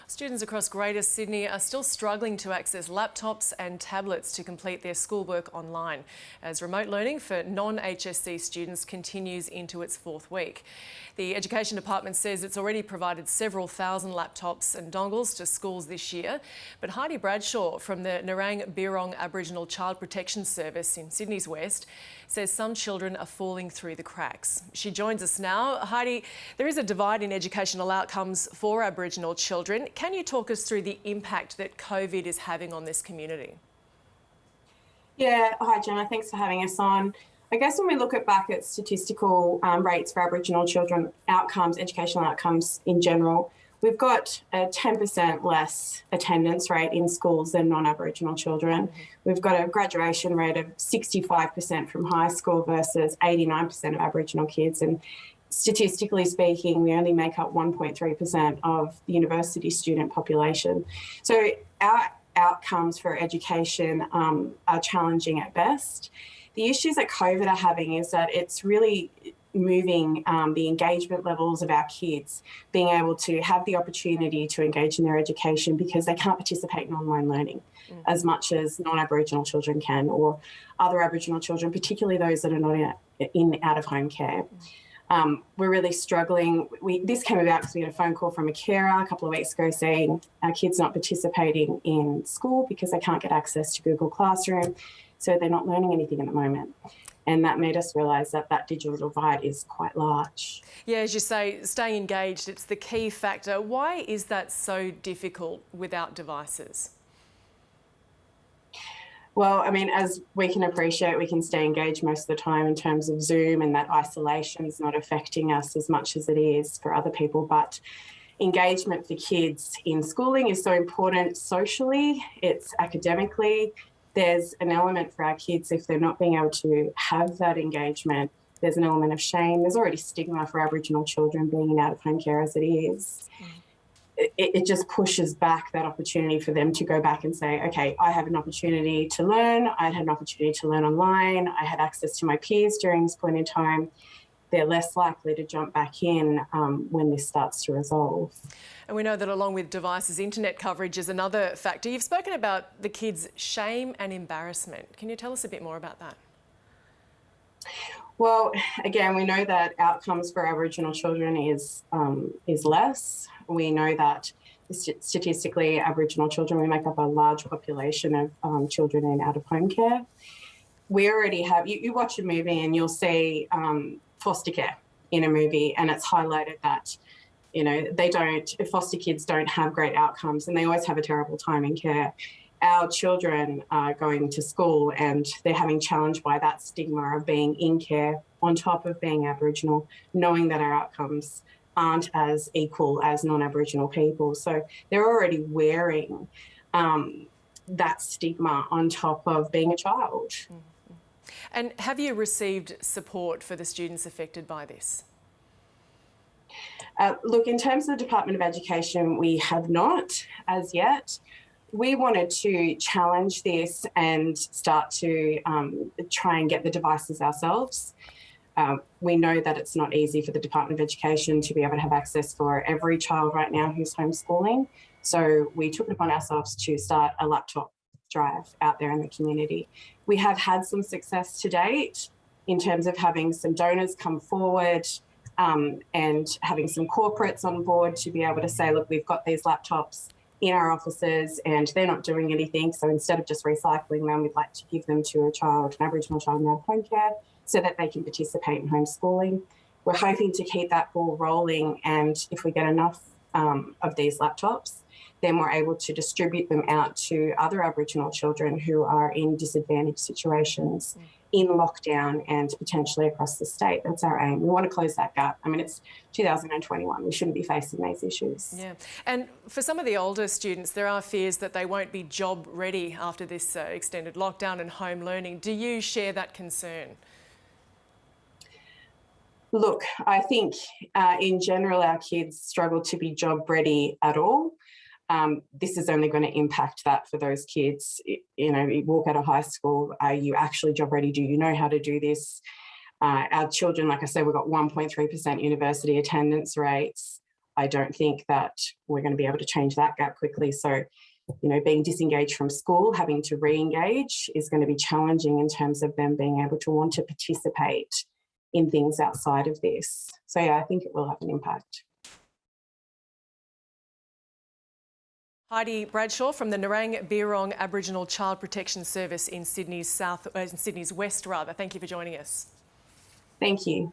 Students across Greater Sydney are still struggling to access laptops and tablets to complete their schoolwork online, as remote learning for non-HSC students continues into its fourth week. The Education Department says it's already provided several thousand laptops and dongles to schools this year, but Heidi Bradshaw from the Bir-rong Aboriginal Child Protection Service in Sydney's West says some children are falling through the cracks. She joins us now. Heidi, there is a divide in educational outcomes for Aboriginal children. Can you talk us through the impact that COVID is having on this community? Yeah, hi Gemma, thanks for having us on. I guess when we look back at statistical rates for Aboriginal children outcomes, educational outcomes in general, we've got a 10% less attendance rate in schools than non-Aboriginal children. We've got a graduation rate of 65% from high school versus 89% of Aboriginal kids. And statistically speaking, we only make up 1.3% of the university student population. So our outcomes for education are challenging at best. The issues that COVID are having is that it's really moving the engagement levels of our kids, being able to have the opportunity to engage in their education because they can't participate in online learning as much as non-Aboriginal children can, or other Aboriginal children, particularly those that are not in out-of-home care. We're really struggling. This came about because we had a phone call from a carer a couple of weeks ago saying our kid's not participating in school because they can't get access to Google Classroom, so they're not learning anything at the moment. And that made us realise that that digital divide is quite large. Yeah, as you say, staying engaged, it's the key factor. Why is that so difficult without devices? Well, I mean, as we can appreciate, we can stay engaged most of the time in terms of Zoom, and that isolation is not affecting us as much as it is for other people. But engagement for kids in schooling is so important socially, it's academically. There's an element for our kids if they're not being able to have that engagement. There's an element of shame. There's already stigma for Aboriginal children being in out-of-home care as it is. It just pushes back that opportunity for them to go back and say, okay, I have an opportunity to learn. I had an opportunity to learn online. I had access to my peers during this point in time. They're less likely to jump back in when this starts to resolve. And we know that along with devices, internet coverage is another factor. You've spoken about the kids' shame and embarrassment. Can you tell us a bit more about that? Well, again, we know that outcomes for Aboriginal children is less. We know that statistically, Aboriginal children, we make up a large population of children in out-of-home care. We already have, you watch a movie and you'll see foster care in a movie, and it's highlighted that, you know, foster kids don't have great outcomes and they always have a terrible time in care. Our children are going to school and they're having challenged by that stigma of being in care on top of being Aboriginal, knowing that our outcomes aren't as equal as non-Aboriginal people. So they're already wearing that stigma on top of being a child. And have you received support for the students affected by this? Look, in terms of the Department of Education, we have not as yet. We wanted to challenge this and start to try and get the devices ourselves. We know that it's not easy for the Department of Education to be able to have access for every child right now who's homeschooling. So we took it upon ourselves to start a laptop drive out there in the community. We have had some success to date in terms of having some donors come forward and having some corporates on board to be able to say, look, we've got these laptops in our offices and they're not doing anything. So instead of just recycling them, we'd like to give them to an Aboriginal child in out-of-home care so that they can participate in homeschooling. We're hoping to keep that ball rolling, and if we get enough of these laptops, then we're able to distribute them out to other Aboriginal children who are in disadvantaged situations in lockdown and potentially across the state. That's our aim. We want to close that gap. I mean, it's 2021. We shouldn't be facing these issues. Yeah. And for some of the older students, there are fears that they won't be job ready after this extended lockdown and home learning. Do you share that concern? Look, I think in general, our kids struggle to be job ready at all. This is only going to impact that for those kids. You know, you walk out of high school, are you actually job ready? Do you know how to do this? Our children, like I said, we've got 1.3% university attendance rates. I don't think that we're going to be able to change that gap quickly. So, being disengaged from school, having to re-engage is going to be challenging in terms of them being able to want to participate in things outside of this. So, yeah, I think it will have an impact. Heidi Bradshaw from the Nerang Bir-rong Aboriginal Child Protection Service in Sydney's West. Thank you for joining us. Thank you.